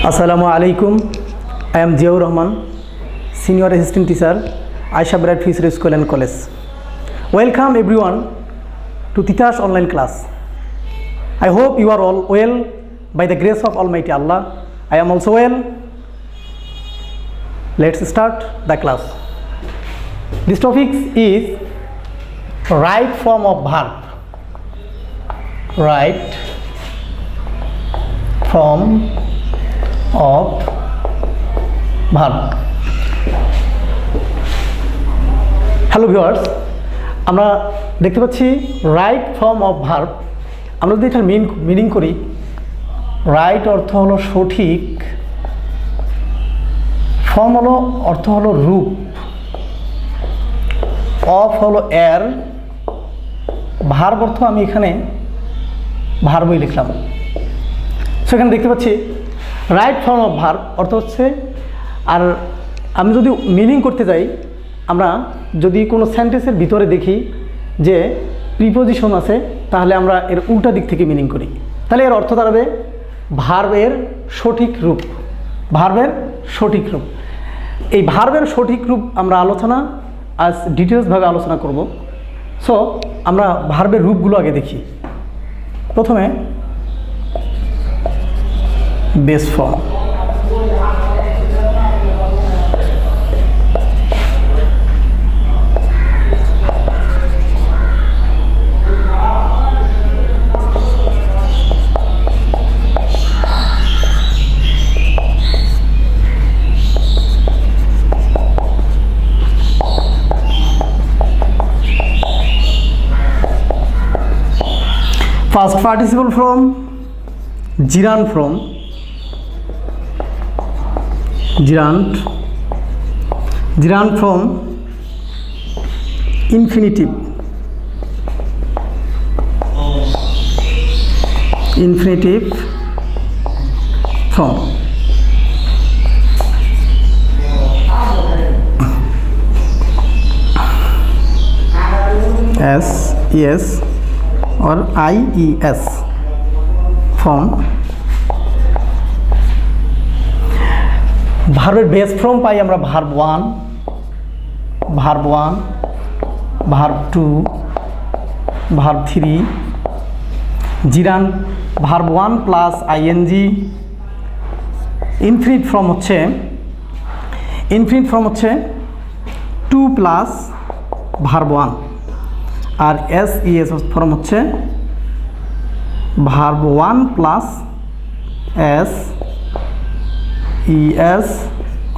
Assalamu alaikum. I am Ziaur Rahman, Senior Assistant Teacher, Aisha Bright Fishery School and College. Welcome everyone to Tita's online class. I hope you are all well by the grace of Almighty Allah. I am also well. Let's start the class. This topic is right form of verb. Right form of verb. Hello viewers, আমরা দেখতে পাচ্ছি right form of verb. আমরা যদি এটার meaning করি, right অর্থ হলো সঠিক, ফর্ম হলো অর্থ হলো রূপ, অফ হলো এর, ভার্ব অর্থ আমি এখানে ভার্বই লিখলাম। সেখানে দেখতে পাচ্ছি রাইট ফর্ম অফ ভার্ব অর্থ হচ্ছে, আর আমি যদি মিনিং করতে যাই, আমরা যদি কোনো সেন্টেন্সের ভিতরে দেখি যে প্রিপোজিশন আছে, তাহলে আমরা এর উল্টা দিক থেকে মিনিং করি। তাহলে এর অর্থ দাঁড়াবে ভার্বের সঠিক রূপ। ভার্বের সঠিক রূপ, এই ভার্বের সঠিক রূপ আমরা আজ ডিটেলসভাবে আলোচনা করব। সো আমরা ভার্বের রূপগুলো আগে দেখি। প্রথমে base form. Past participle from gerund from infinitive from S or IES from ভার্বের বেস ফর্ম পাই আমরা verb 1, verb 2, verb 3, gerund verb 1 plus ING. Infinite form হচ্ছে 2 প্লাস ভার্ব 1, আর SES ফর্ম হচ্ছে verb 1 plus SES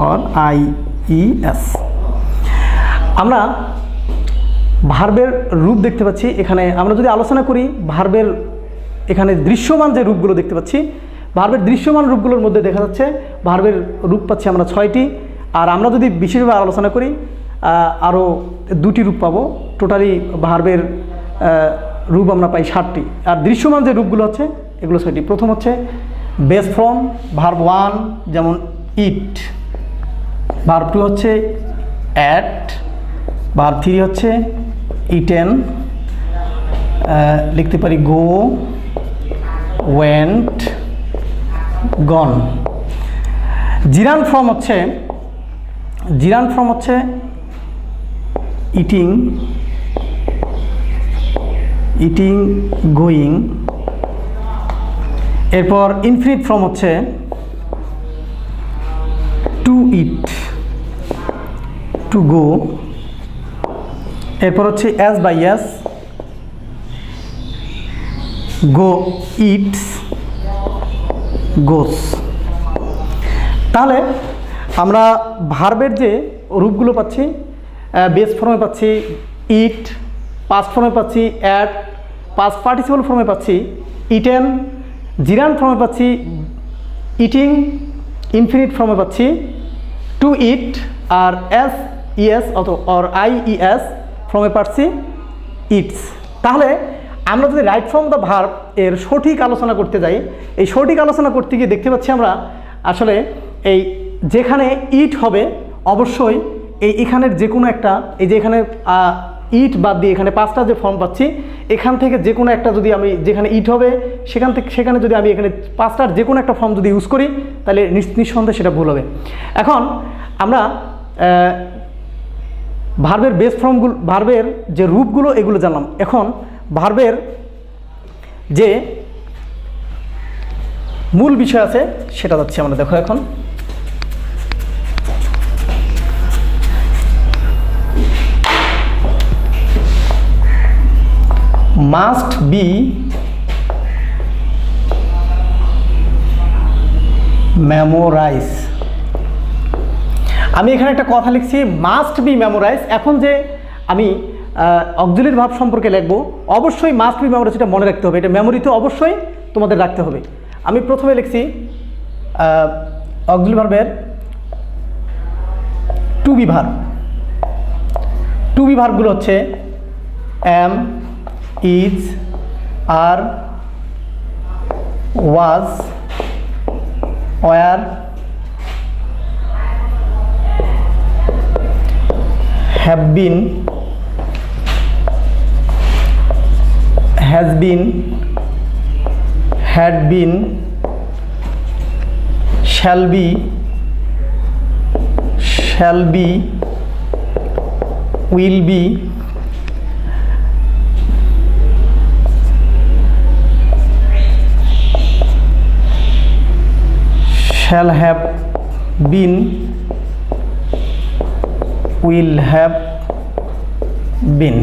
or IES। আমরা ভার্বের রূপ দেখতে পাচ্ছি। এখানে আমরা যদি আলোচনা করি ভার্বের, এখানে দৃশ্যমান যে রূপগুলো দেখতে পাচ্ছি, ভার্বের দৃশ্যমান রূপগুলোর মধ্যে দেখা যাচ্ছে ভার্বের রূপ পাচ্ছি আমরা 6টি। আর আমরা যদি বিশেষভাবে আলোচনা করি আরও 2টি রূপ পাবো। টোটালি ভার্বের রূপ আমরা পাই 7টি। আর দৃশ্যমান যে রূপগুলো হচ্ছে এগুলো 6টি। প্রথম হচ্ছে বেস ফর্ম, ভার্ব 1 যেমন ইট, ভার্ব 2 হচ্ছে অ্যাট, ভার্ব 3 হচ্ছে ইটেন, লিখতে পারি go, went, gone. Gerund form হচ্ছে ইটিং, গোয়িং। এরপর ইনফিনিট ফর্ম হচ্ছে টু ইট, টু গো। এরপর হচ্ছে as by as, go eats, goes. তাহলে আমরা ভার্বের যে রূপগুলো পাচ্ছি, বেস ফর্মে পাচ্ছি ইট, পাস্ট ফর্মে পাচ্ছি অ্যাট, পাস্ট পার্টিসিপল ফর্মে পাচ্ছি ইটেন, জিরান ফর্মে পাচ্ছি ইটিং, ইনফিনিট ফর্মে পাচ্ছি টু ইট, আর SES অর IES ফর্মে পাচ্ছি ইটস। তাহলে আমরা যদি রাইট ফর্ম দ্য ভার্ব এর সঠিক আলোচনা করতে যাই, এই সঠিক আলোচনা করতে গিয়ে দেখতে পাচ্ছি আমরা আসলে এই যেখানে ইট হবে অবশ্যই এখানের যে কোনো একটা, এই যে এখানে ইট বাদ দিয়ে এখানে 5টা যে ফর্ম পাচ্ছি, এখান থেকে যে কোনো একটা যদি আমি, যেখানে ইট হবে সেখানে যদি আমি এখানে 5টার যে কোনো একটা ফর্ম যদি ইউজ করি, তাহলে নিঃসন্দেহে সেটা ভুল হবে। এখন আমরা ভার্বের বেস ফর্মগুলো, ভার্বের যে রূপগুলো এগুলো জানলাম। এখন ভার্বের যে মূল বিষয় আছে সেটা যাচ্ছি আমরা। দেখো এখন মাস্ট বি মেমোরাইজ। আমি এখানে একটা কথা লিখছি মাস্ট বি মেমোরাইজ। এখন যে আমি অক্সিলারি ভার্ব সম্পর্কে লিখবো, অবশ্যই মাস্ট বি মেমোরাইজ, এটা মনে রাখতে হবে, এটা মেমোরিতে অবশ্যই তোমাদের রাখতে হবে। আমি প্রথমে লিখছি অক্সিলারি ভার্বের to be verb. To be ভার্বগুলো হচ্ছে am, is, are, was, were, have been, has been, had been, shall be, will be, shall have been, will have been।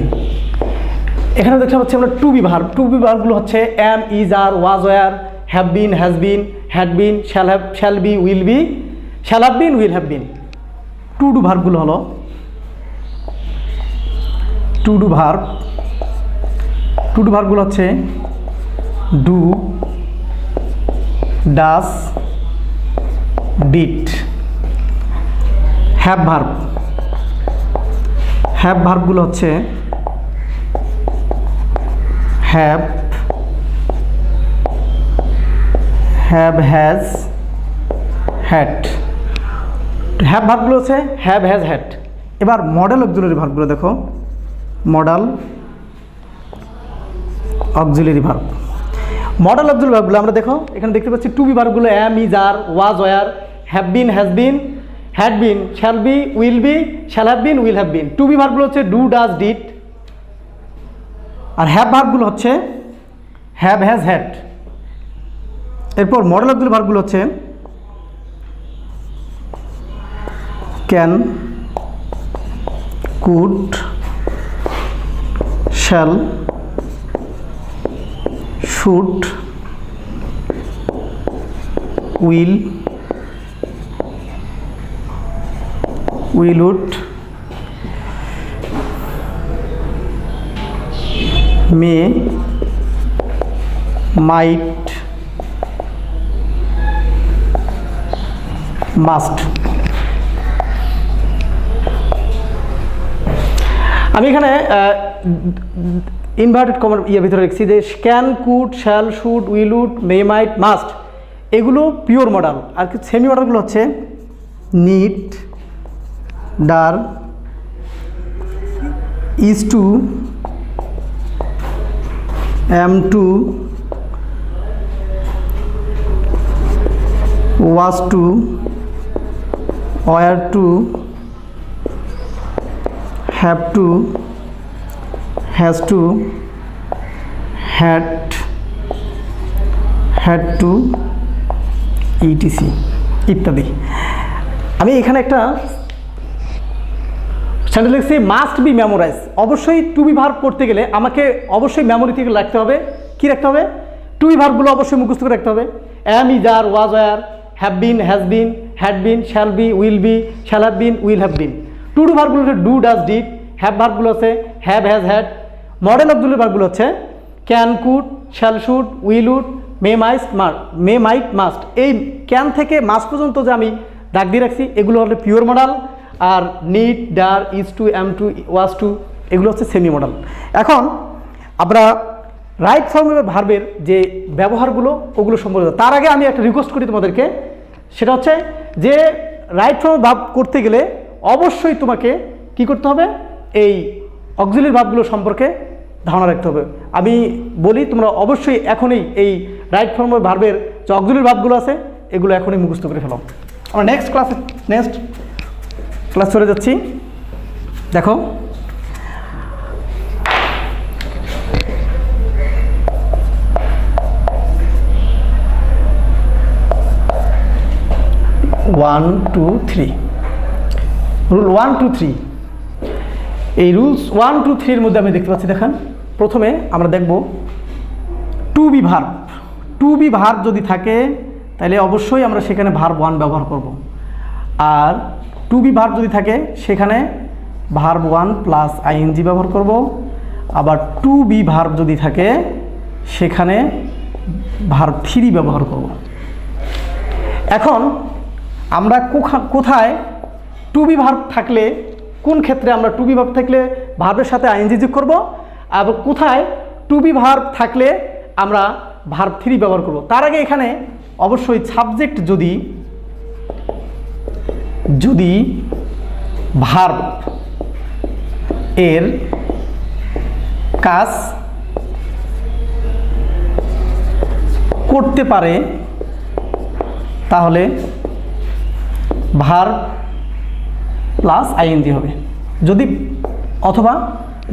এখানে দেখতে পাচ্ছি আমরা to be verb. To be ভার্বগুলো হচ্ছে am, is, are, was, were, have been, has been, had been, shall be, will be, shall have been, will have been. To do ভার্বগুলো হলো to do verb. To do ভার্বগুলো হচ্ছে do, does, did. Have verb, have ভার্বগুলো হচ্ছে have, has, had. Have ভার্বগুলো হচ্ছে have, has, had. এবার modal auxiliary ভার্বগুলো দেখো। Modal auxiliary verb, modal auxiliary ভার্বগুলো আমরা দেখো এখানে দেখতে পাচ্ছি টু বি ভার্বগুলো am, is, are, was, were, have been, has been, had been, shall be, will be, shall have been, will have been. To be ভার্বগুলো হচ্ছে ডু, ডাজ, ডিড। আর have ভার্বগুলো হচ্ছে হ্যাভ, হ্যাজ, হ্যাড। এরপর modal auxiliary ভার্বগুলো হচ্ছে can, could, shall, should, will, would, may, might, must. আমি এখানে ইনভার্টেড কমার ভিতরে লিখছি যে can, could, shall, should, will, would, may, might, must, এগুলো পিওর মডেল। আর সেমি মডেলগুলো হচ্ছে need, dare, is to, am to, was to, were to, have to, has to, had to, etc ইত্যাদি। আমি এখানে একটা সেন্টেন্স লিখছি মাস্ট বি মেমোরাইজ। অবশ্যই টু বি ভার্ব করতে গেলে আমাকে অবশ্যই মেমোরি থেকে রাখতে হবে। কি রাখতে হবে? টু বি ভার্বগুলো অবশ্যই মুখস্থ করে রাখতে হবে। Am, is, are, was, were, have been, has been, had been, shall be, will be, shall have been, will have been. To do ভার্বগুলো হচ্ছে ডু, ডাজ, ডিড। হ্যাভ ভার্বগুলো হচ্ছে have, has, had. Modal auxiliary ভার্বগুলো হচ্ছে can, could, shall, should, will, would, may, might, must. এই can থেকে must পর্যন্ত যে আমি দাগ দিয়ে রাখছি এগুলো হলো পিওর মডেল। আর need, dare, is to, am to, was two এগুলো হচ্ছে সেমি মডেল। এখন আমরা রাইট ফর্মের ভার্বের যে ব্যবহারগুলো ওগুলো সম্পর্কে, তার আগে আমি একটা রিকোয়েস্ট করি তোমাদেরকে, সেটা হচ্ছে যে রাইট ফর্ম ভার্ব করতে গেলে অবশ্যই তোমাকে কি করতে হবে, এই অক্সিলারি ভার্বগুলো সম্পর্কে ধারণা রাখতে হবে। আমি বলি তোমরা অবশ্যই এখনই এই রাইট ফর্ম ভার্বের যে অক্সিলারি ভার্বগুলো আছে এগুলো এখনই মুখস্থ করে ফেলো। আমরা নেক্সট ক্লাস চলে যাচ্ছি। দেখো রুল 1, 2, 3। এই রুলস 1, 2, 3 মধ্যে আমি দেখতে পাচ্ছি, দেখেন প্রথমে আমরা দেখব to be verb. To be verb যদি থাকে তাহলে অবশ্যই আমরা সেখানে ভার্ব 1 ব্যবহার করব। আর টু বি ভার্ব যদি থাকে সেখানে ভার্ব 1 প্লাস আইএনজি ব্যবহার করব। আবার টু বি ভার্ব যদি থাকে সেখানে ভার্ব 3 ব্যবহার করব। এখন আমরা কোথায় টু বি ভার্ব থাকলে, কোন ক্ষেত্রে আমরা টু বি ভার্ব থাকলে ভার্বের সাথে আইএনজি যোগ করব, আর কোথায় টু বি ভার্ব থাকলে আমরা ভার্ব 3 ব্যবহার করব। তার আগে এখানে অবশ্যই সাবজেক্ট যদি ভার্ব এর কাজ করতে পারে তাহলে ভার্ব প্লাস আইএনজি হবে, অথবা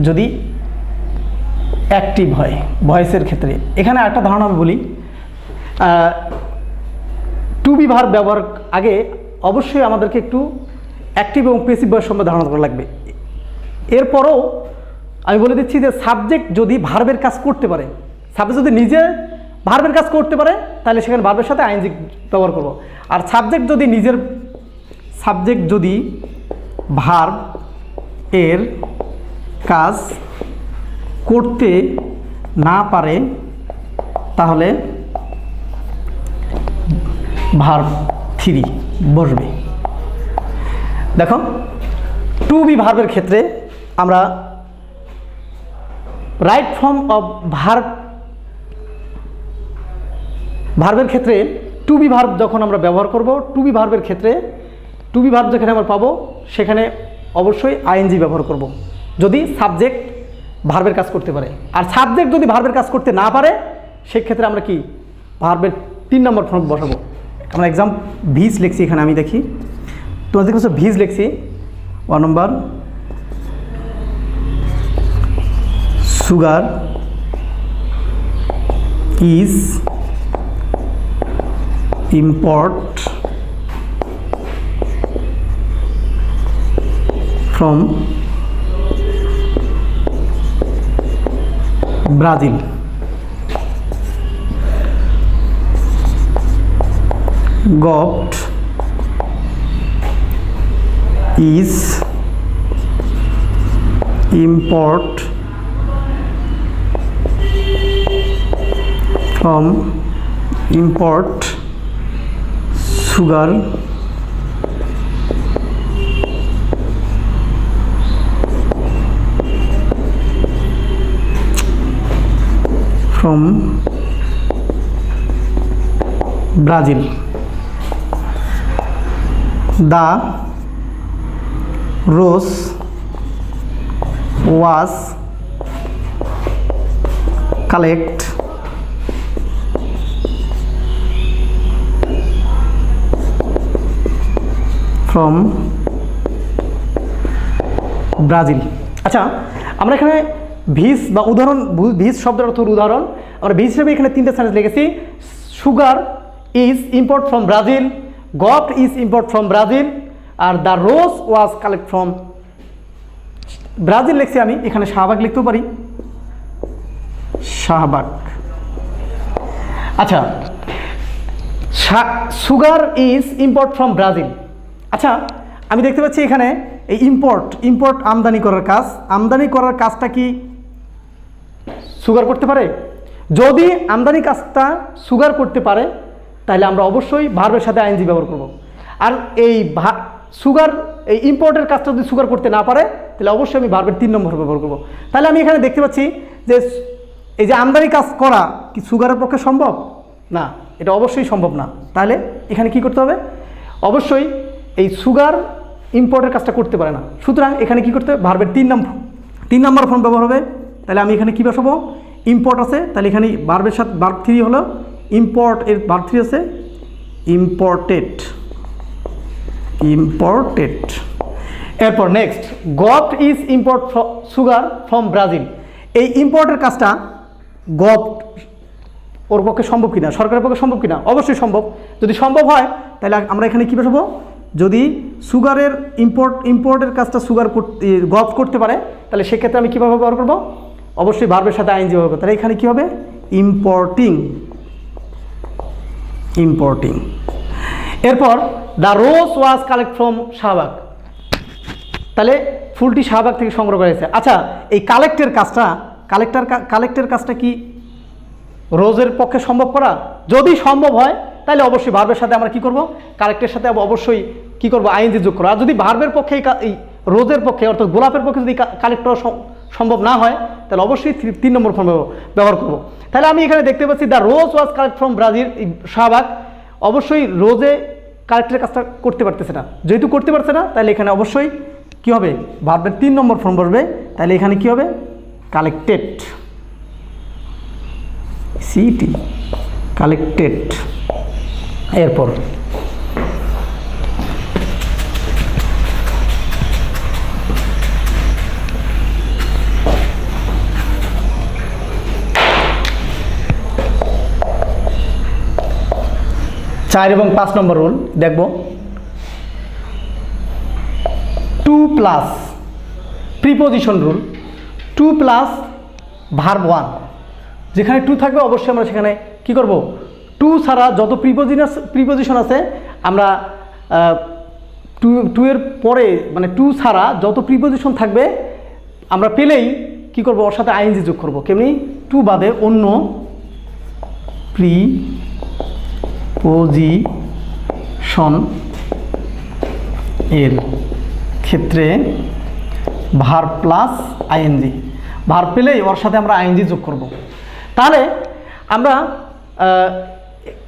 যদি অ্যাক্টিভ হয় ভয়েসের ক্ষেত্রে। এখানে একটা ধারণা আমি বলি, টু বি ভার্ব ব্যবহার আগে অবশ্যই আমাদেরকে একটু অ্যাক্টিভ এবং প্যাসিভ ভয়েস সম্বন্ধে ধারণা করা লাগবে। এরপরও আমি বলে দিচ্ছি যে সাবজেক্ট যদি ভার্বের কাজ করতে পারে, সাবজেক্ট যদি নিজে ভার্বের কাজ করতে পারে তাহলে সেখানে ভার্বের সাথে আইএনজি ব্যবহার করব। আর সাবজেক্ট যদি ভার্ব এর কাজ করতে না পারে তাহলে ভার্ব 3 বসবে। দেখো টু বি ভার্বের ক্ষেত্রে আমরা রাইট ফর্ম অফ ভার্বের ক্ষেত্রে টু বি ভার্ব যখন আমরা ব্যবহার করব, টু বি ভার্বের ক্ষেত্রে টু বি ভার্ব যেখানে আমরা পাবো সেখানে অবশ্যই আইএনজি ব্যবহার করব যদি সাবজেক্ট ভার্বের কাজ করতে পারে। আর সাবজেক্ট যদি ভার্বের কাজ করতে না পারে সেক্ষেত্রে আমরা কি ভার্বের 3 নম্বর ফর্ম বসাবো। আমরা ভিজ লিখছি, এখানে আমি দেখি তোমাদের কাছে ভিজ লিখছি 1 নম্বর, sugar is import from Brazil. Goat is import sugar from Brazil. The rose was collected from Brazil. আচ্ছা, আমরা এখানে ভিজ বা উদাহরণ, ভিজ শব্দের অর্থ উদাহরণ, আমরা ভিজ হিসেবে এখানে 3টে সেন্টেন্স লিখেছি। Sugar is import from Brazil, goat is import from Brazil, are the rose was collect from Brazil লিখছি আমি, এখানে শাহবাগ লিখতেও পারি, শাহবাগ। আচ্ছা, sugar is import from Brazil. আচ্ছা, আমি দেখতে পাচ্ছি এখানে এই ইম্পোর্ট আমদানি করার কাজ, আমদানি করার কাজটা কি সুগার করতে পারে? যদি আমদানি কাজটা সুগার করতে পারে তাহলে আমরা অবশ্যই ভার্বের সাথে আইএনজি ব্যবহার করব। আর এই ইম্পোর্টের কাজটা যদি সুগার করতে না পারে তাহলে অবশ্যই আমি ভার্বের 3 নম্বর ব্যবহার করব। তাহলে আমি এখানে দেখতে পাচ্ছি যে এই যে আমদানি কাজ করা কি সুগারের পক্ষে সম্ভব? না, এটা অবশ্যই সম্ভব না। তাহলে এখানে কি করতে হবে? অবশ্যই এই সুগার ইম্পোর্টের কাজটা করতে পারে না, সুতরাং এখানে কি করতে হবে? ভার্বের 3 3 নম্বর ফর্ম ব্যবহার হবে। তাহলে আমি এখানে কী বসাবো, ইম্পোর্ট আছে, তাহলে এখানে ভার্বের সাথে ভার্ব 3 হলো ইম্পোর্ট, এর ভার্ব 3 আছে ইম্পোর্টেড। এরপর next, govt is import sugar from Brazil. এই ইম্পোর্টের কাজটা গভট ওর পক্ষে সম্ভব কিনা, সরকারের পক্ষে সম্ভব কিনা? অবশ্যই সম্ভব। যদি সম্ভব হয় তাহলে আমরা এখানে কী বসাবো, যদি সুগারের ইম্পোর্টের কাজটা সুগার গভট করতে পারে তাহলে সেক্ষেত্রে আমি কীভাবে ব্যবহার করবো, অবশ্যই ভার্বের সাথে আইএনজি ব্যবহার করবো। তাহলে এখানে কী হবে, ইম্পোর্টিং। এরপর the rose was collect from Shahbag, তাহলে ফুলটি শাহবাগ থেকে সংগ্রহ করা হয়েছে। আচ্ছা, এই কালেক্টের কাজটা কি রোজের পক্ষে সম্ভব করা? যদি সম্ভব হয় তাহলে অবশ্যই ভার্বের সাথে আমরা কি করব, কালেক্টের সাথে অবশ্যই কি করব, আইএনজি যোগ করব। আর যদি ভার্বের পক্ষে এই রোজের পক্ষে অর্থাৎ গোলাপের পক্ষে যদি কালেক্ট করা সম্ভব না হয় তাহলে অবশ্যই 3 নম্বর ফর্ম ব্যবহার করব। তাহলে আমি এখানে দেখতে পাচ্ছি the rose was collect from Brazil, Shahbag অবশ্যই রোজে কালেক্টের কাজটা করতে পারতেছে না। যেহেতু করতে পারছে না তাহলে এখানে অবশ্যই কি হবে, ভার্বের 3 নম্বর ফর্ম বসবে। তাহলে এখানে কি হবে, কালেক্টেড, সিটি, কালেক্টেড। এরপর চার এবং 5 নম্বর রুল দেখব। 2+ প্রিপোজিশন রুল, 2+ ভার্ব 1। যেখানে 2 থাকবে অবশ্যই আমরা সেখানে কি করব, 2 ছাড়া যত প্রিপোজিশন আছে আমরা 2 এর পরে মানে 2 ছাড়া যত প্রিপোজিশন থাকবে আমরা পেলেই কি করব, ওর সাথে আইএনজি যোগ করব। কেমনি, 2 বাদে অন্য প্রিপোজিশন এর ক্ষেত্রে ভার্ব প্লাস আইএনজি, ভার্ব পেলেই ওর সাথে আমরা আইএনজি যোগ করব। তাহলে আমরা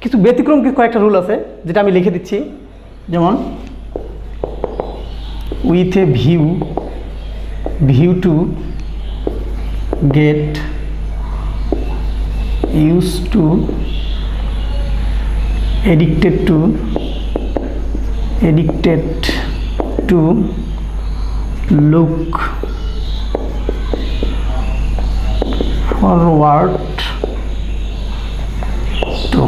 কিছু ব্যতিক্রম কয়েকটা রুল আছে যেটা আমি লিখে দিচ্ছি। যেমন with a view to get use two, addicted to look forward to,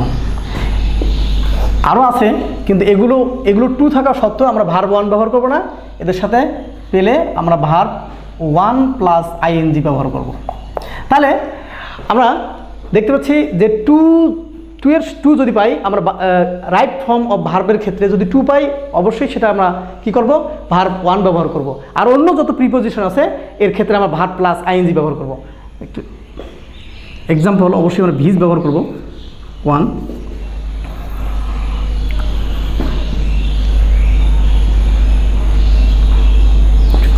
আরও আছে কিন্তু এগুলো 2 থাকা সত্ত্বেও আমরা ভার্ব 1 ব্যবহার করব না, এদের সাথে পেলে আমরা ভার্ব 1+ আইএনজি ব্যবহার করব। তাহলে আমরা দেখতে পাচ্ছি যে 2 যদি পাই আমরা রাইট ফর্ম অফ ভার্বের ক্ষেত্রে যদি 2 পাই অবশ্যই সেটা আমরা কি করব, ভার্ব 1 ব্যবহার করব। আর অন্য যত প্রিপোজিশন আছে এর ক্ষেত্রে আমরা ভার্ব প্লাস আইএনজি ব্যবহার করব। একটু এক্সাম্পল অবশ্যই আমরা ভিজ ব্যবহার করব। 1,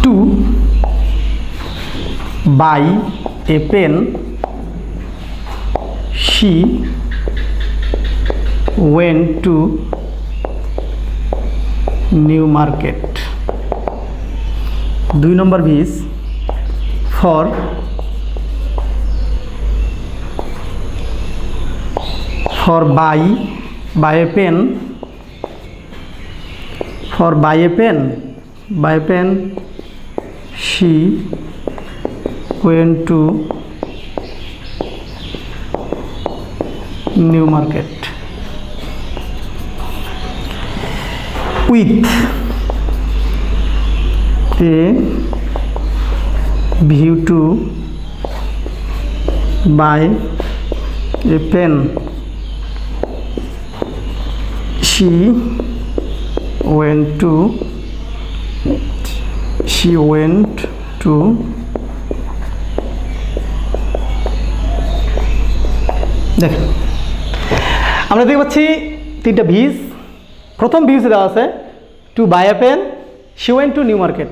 to buy a pen, she went to New Market. 2 number Vij, for buy a pen, she went to New Market. With a view to buy a pen, she went to দেখ আমরা দেখতে পাচ্ছি 3টা ভিজ। প্রথম ভিউজে দেওয়া আছে to buy a pen, she went to New Market.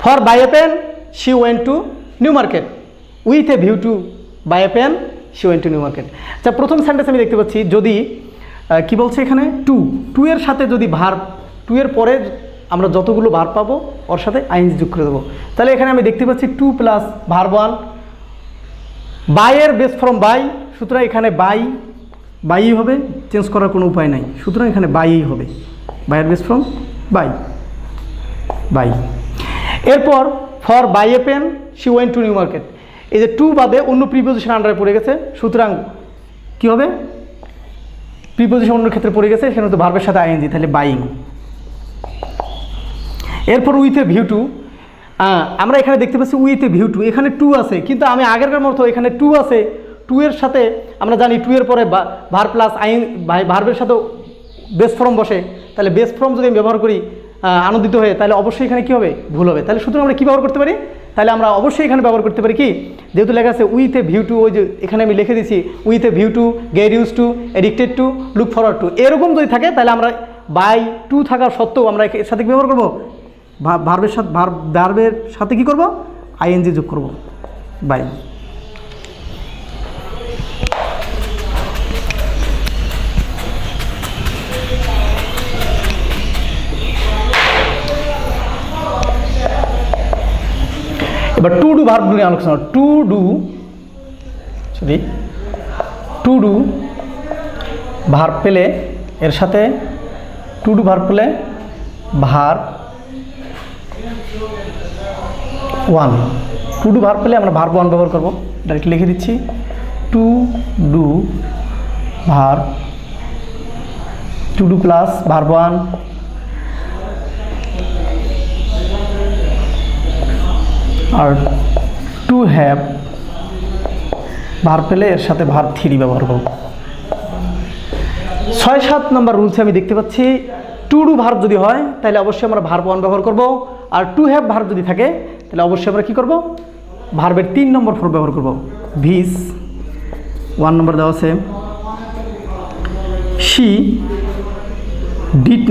For buy a pen, she went to New Market. With a view to buy a pen, she went to New Market. আচ্ছা, প্রথম সেন্টেন্স আমি দেখতে পাচ্ছি যদি কি বলছে এখানে 2 এর সাথে যদি ভার্ব 2 এর পরে আমরা যতগুলো ভার্ব পাবো ওর সাথে আইএনজি যোগ করে দেবো। তাহলে এখানে আমি দেখতে পাচ্ছি 2 প্লাস ভার্ব 1, বাইয়ের বেস ফর্ম বাই, সুতরাং এখানে বাইই হবে, চেঞ্জ করার কোনো উপায় নাই, সুতরাং এখানে বাইই হবে, বাইয়ের বেস ফর্ম বাই। এরপর for buy a pen she went to New Market, এই যে টু বাদে অন্য প্রিপোজিশন আন্ডারে পড়ে গেছে, সুতরাং কী হবে, প্রিপোজিশন অন্য ক্ষেত্রে পড়ে গেছে, সেখানে তো ভার্বের সাথে আইএনজি, তাহলে বাইং। এরপর উইথ এ ভিউ টু, আমরা এখানে দেখতে পাচ্ছি উইথ এ ভিউ টু, এখানে টু আছে, কিন্তু আমি আগেরকার মতো এখানে টু আছে, টু এর সাথে আমরা জানি টু এর পরে ভার্ব প্লাস ভার্বের সাথে বেস ফর্ম বসে, তাহলে বেস ফর্ম যদি আমি ব্যবহার করি আনন্দিত হয়ে, তাহলে অবশ্যই এখানে কী হবে, ভুল হবে। তাহলে সুতরাং আমরা কী ব্যবহার করতে পারি, তাহলে আমরা অবশ্যই এখানে ব্যবহার করতে পারি কি, যেহেতু লেখা আছে উইথ এ ভিউ টু, ওই যে এখানে আমি লিখে দিচ্ছি with a view to, get use to, addicted to, look forward to, এরকম যদি থাকে তাহলে আমরা বাই টু থাকার সত্ত্বেও আমরা এর সাথে কী ব্যবহার করবো, ভার্বের সাথে কী করবো, আইএনজি যোগ করবো, বাই। এবার টু ডু ভার্ব নিয়ে আলোচনা, টু ডু ভার্ব পেলে এর সাথে টু ডু ভার্ব পেলে ভার্ব 1, টু ডু ভার্ব পেলে আমরা ভার্ব 1 ব্যবহার করবো, ডাইরেক্ট লিখে দিচ্ছি to do verb, to do plus verb 1, আর টু হ্যাভ ভার্ব পেলে এর সাথে ভার্ব 3 ব্যবহার করব। 6-7 নম্বর রুলসে আমি দেখতে পাচ্ছি টু ডু ভার্ব যদি হয় তাহলে অবশ্যই আমরা ভার্ব 1 ব্যবহার করব, আর টু হ্যাভ ভার্ব যদি থাকে তাহলে অবশ্যই আমরা কী করব, ভার্বের 3 নম্বর ফর্ম ব্যবহার করব। ভিস 1 নম্বর দেওয়া আছে, she did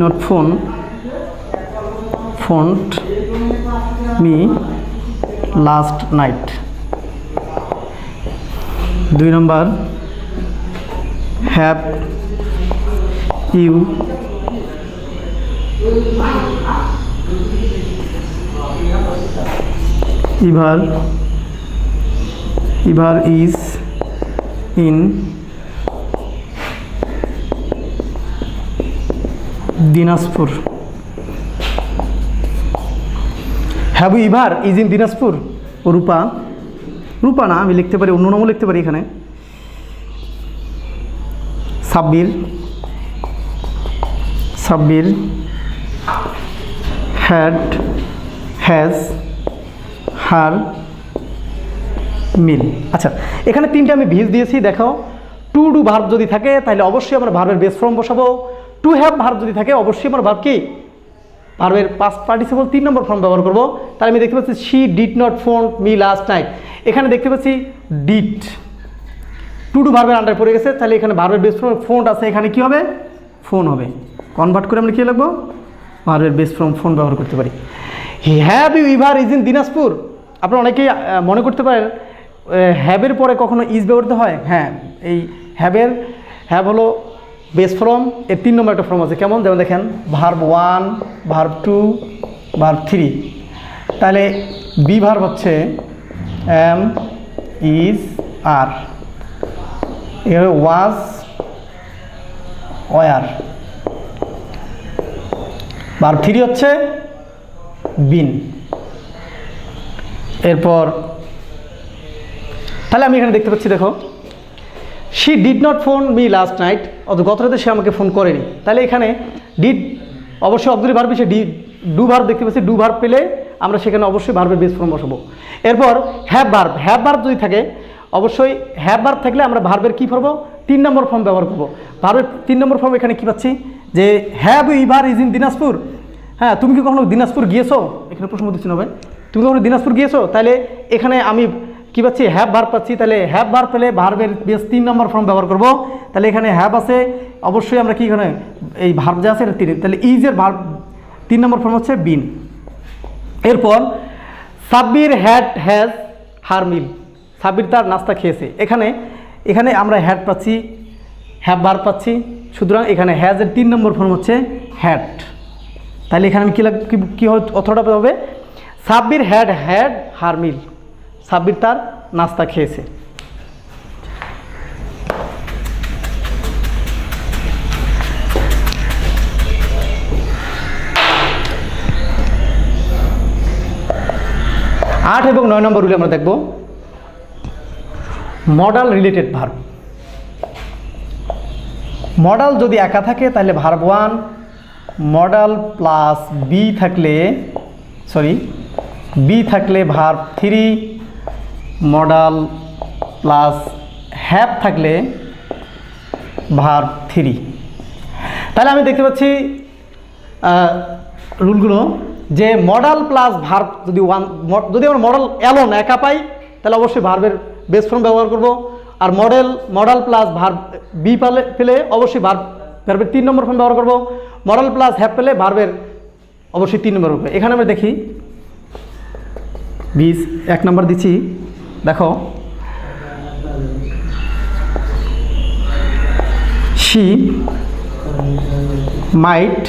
not phoned me last night. 2 নম্বর, have you ever is in Dinajpur. Have you ever is in Dinajpur, Rupa না, আমি লিখতে পারি অন্য নামও লিখতে পারি এখানে। Sabbir has her meal. আচ্ছা, এখানে 3টে আমি ভিজ দিয়েছি, দেখো টু ডু ভার্ব যদি থাকে তাহলে অবশ্যই আমরা ভার্বের বেস ফর্ম বসাবো, টু হ্যাভ ভার্ব যদি থাকে অবশ্যই আমরা ভার্ব কি, ভার্বের পাস্ট পার্টিসিপল 3 নম্বর ফর্ম ব্যবহার করবো। তাহলে আমি দেখতে পাচ্ছি she did not phone me last night, এখানে দেখতে পাচ্ছি ডিড টু ডু ভার্বের আন্ডারে পড়ে গেছে, তাহলে এখানে ভার্বের বেস ফর্ম ফোন আছে, এখানে কি হবে, ফোন হবে। কনভার্ট করে আমরা কী লিখবো, ভার্বের বেস ফর্ম ফোন ব্যবহার করতে পারি। Have you ever is in Dinajpur, আপনারা অনেকেই মনে করতে পারেন হ্যাবের পরে কখনো ইজ ব্যবহৃত হয়। হ্যাঁ, এই হ্যাভ হলো বেস ফর্ম, এর 3 নম্বর একটা ফর্ম আছে, কেমন, যেমন দেখেন ভার্ব 1, ভার্ব 2, ভার্ব 3। তাহলে বি ভার্ব হচ্ছে এম, ইজ, আর, এর ওয়াজ, ওয়ার। ভার্ব 3 হচ্ছে বিন। এরপর তাহলে আমি এখানে দেখতে পাচ্ছি, দেখো she did not phone me last night, গত রাতে সে আমাকে ফোন করেনি, তাহলে এখানে ডিড অবশ্যই অক্সিলারি ভার্ব হিসেবে ডু ভার্ব দেখতে পাচ্ছি, ডু ভার্ব পেলে আমরা সেখানে অবশ্যই ভার্বের বেস ফর্ম বসাবো। এরপর হ্যাভ ভার্ব যদি থাকে অবশ্যই হ্যাভ ভার্ব থাকলে আমরা ভার্বের কী করবো, 3 নম্বর ফর্ম ব্যবহার করবো। ভার্বের 3 নম্বর ফর্ম এখানে কী পাচ্ছি, যে have you ever is in Dinajpur. হ্যাঁ, তুমি কি কখনো দিনাজপুর গিয়েছো, এখানে প্রশ্ন দিচ্ছি না ভাই, তুমি কখনো দিনাজপুর গিয়েছো, তাহলে এখানে আমি কী পাচ্ছি, হ্যাভ ভার্ব পাচ্ছি। তাহলে হ্যাভ ভার্ব পেলে ভার্বের বেস 3 নম্বর ফর্ম ব্যবহার করব। তাহলে এখানে হ্যাভ আছে, অবশ্যই আমরা কি এখানে এই ভার্ব যে আছে এটা 3, তাহলে ইজের ভার্ব 3 নম্বর ফর্ম হচ্ছে বিন। এরপর সাব্বির হ্যাজ হার মিল, সাব্বির তার নাস্তা খেয়েছে, এখানে আমরা হ্যাড পাচ্ছি, হ্যাভ ভার্ব পাচ্ছি, সুতরাং এখানে হ্যাজের 3 নম্বর ফর্ম হচ্ছে হ্যাড, তাহলে এখানে আমি কী অর্থটা হবে? সাব্বির হ্যাড হার মিল, সাব্বির তার নাস্তা খেয়েছে। আট এবং 9 নম্বর রুলে আমরা দেখব মডাল রিলেটেড ভার্ব। মডাল যদি একা থাকে তাহলে ভার্ব 1, মডাল প্লাস বি থাকলে ভার্ব 3, মডাল প্লাস হ্যাভ থাকলে ভার্ব 3। তাহলে আমি দেখতে পাচ্ছি রুলগুলো যে মডাল প্লাস ভার্ব যদি আমরা মডাল অ্যালোন একা পাই তাহলে অবশ্যই ভার্বের বেস ফর্ম ব্যবহার করব। আর মডাল প্লাস ভার্ব বি পেলে অবশ্যই ভার্বের 3 নম্বর ফর্ম ব্যবহার করব। মডাল প্লাস হ্যাভ পেলে ভার্বের অবশ্যই 3 নম্বর হবে। এখানে আমরা দেখি 1 নম্বর দিচ্ছি, দেখো she might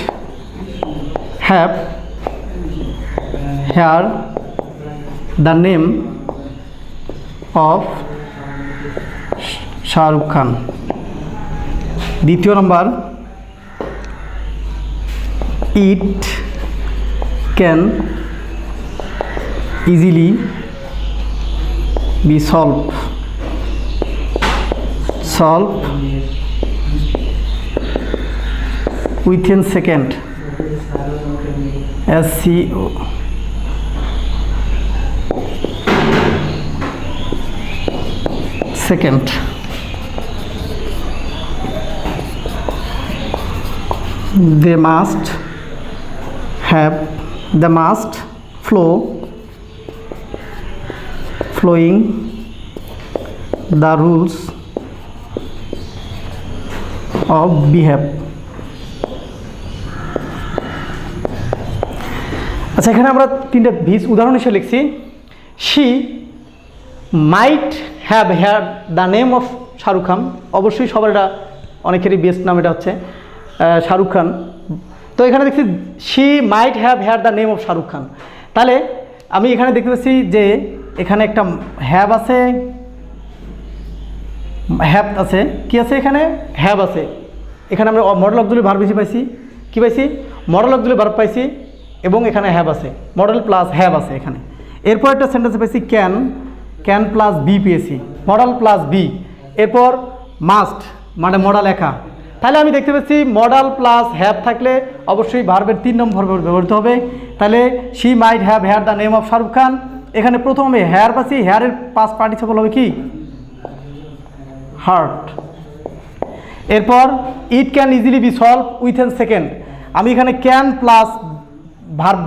have heard the name of Shahrukh Khan. দ্বিতীয় নম্বর, it can easily be solved within second, SCO। second, they must flowing the rules of behave। আচ্ছা, এখানে আমরা 3টা ভিস উদাহরণ হিসেবে লিখছি। she might have heard the name of Shahrukh Khan, অবশ্যই সবার এটা অনেকেরই বেস্ট নাম এটা হচ্ছে শাহরুখ খান। তো এখানে দেখছি she might have heard the name of Shahrukh Khan. তাহলে আমি এখানে দেখতে পাচ্ছি যে এখানে একটা হ্যাভ আছে, কি আছে এখানে? হ্যাভ আছে। এখানে আমরা মডেল অক্সিলারি ভার্ব বেশি পাইছি, কি পাইছি? মডেল অক্সিলারি ভার্ব পাইছি এবং এখানে হ্যাভ আছে, মডেল প্লাস হ্যাভ আছে এখানে। এরপর একটা সেন্টেন্সে পাইছি ক্যান প্লাস বি পেয়েছি, মডেল প্লাস বি। এরপর মাস্ট মানে মডেল একা। তাহলে আমি দেখতে পাচ্ছি মডেল প্লাস হ্যাভ থাকলে অবশ্যই ভার্বের 3 নম্বর ব্যবহৃত হবে। তাহলে she might have heard the name of Shahrukh Khan. এখানে প্রথমে হেয়ার পাচ্ছি, হেয়ারের পাস্ট পার্টিসিপল হবে কি? হার্ট। এরপর it can easily be solve within second. আমি এখানে ক্যান প্লাস ভার্ব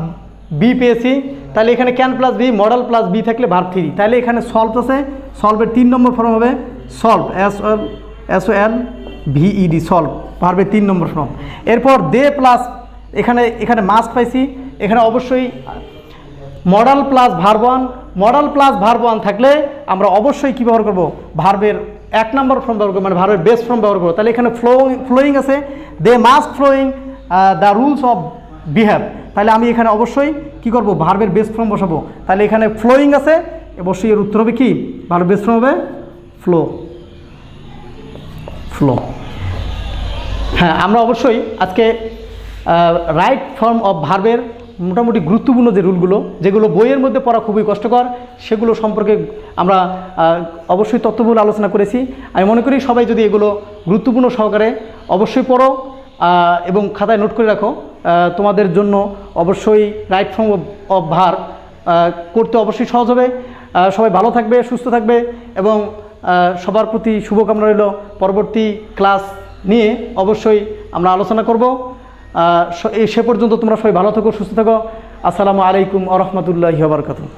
বি পেয়েছি, তাহলে এখানে can plus be, modal plus be থাকলে ভার্ব 3। তাহলে এখানে সলভ আছে, সলভের 3 নম্বর ফর্ম হবে সলভ, SOLVED, সলভ, ভার্বের 3 নম্বর ফর্ম। এরপর দে প্লাস এখানে মাস্ট পাইছি, এখানে অবশ্যই model plus verb 1, model plus verb 1 থাকলে আমরা অবশ্যই কী ব্যবহার করব? ভার্বের 1 নম্বর ফর্ম ব্যবহার করবো, মানে ভার্বের বেস ফর্ম ব্যবহার করবো। তাহলে এখানে ফ্লোয়িং আছে, they must flowing the rules of behave. তাহলে আমি এখানে অবশ্যই কি করব? ভার্বের বেস ফর্ম বসাবো। তাহলে এখানে ফ্লোয়িং আছে, অবশ্যই এর উত্তর হবে কি? ভার্বের বেস ফর্ম হবে ফ্লো। হ্যাঁ, আমরা অবশ্যই আজকে রাইট ফর্ম অফ ভার্বের মোটামুটি গুরুত্বপূর্ণ যে রুলগুলো, যেগুলো বইয়ের মধ্যে পড়া খুবই কষ্টকর, সেগুলো সম্পর্কে আমরা অবশ্যই তথ্যবহুল আলোচনা করেছি। আমি মনে করি সবাই যদি এগুলো গুরুত্বপূর্ণ সহকারে অবশ্যই পড়ো এবং খাতায় নোট করে রাখো, তোমাদের জন্য অবশ্যই রাইট ফর্ম অফ ভার্ব করতে অবশ্যই সহজ হবে। সবাই ভালো থাকবে, সুস্থ থাকবে এবং সবার প্রতি শুভকামনা রইল। পরবর্তী ক্লাস নিয়ে অবশ্যই আমরা আলোচনা করব। সে পর্যন্ত তোমরা সবাই ভালো থাকো, সুস্থ থাকো। আসসালামু আলাইকুম ওয়া রাহমাতুল্লাহি ওয়া বারাকাতুহু।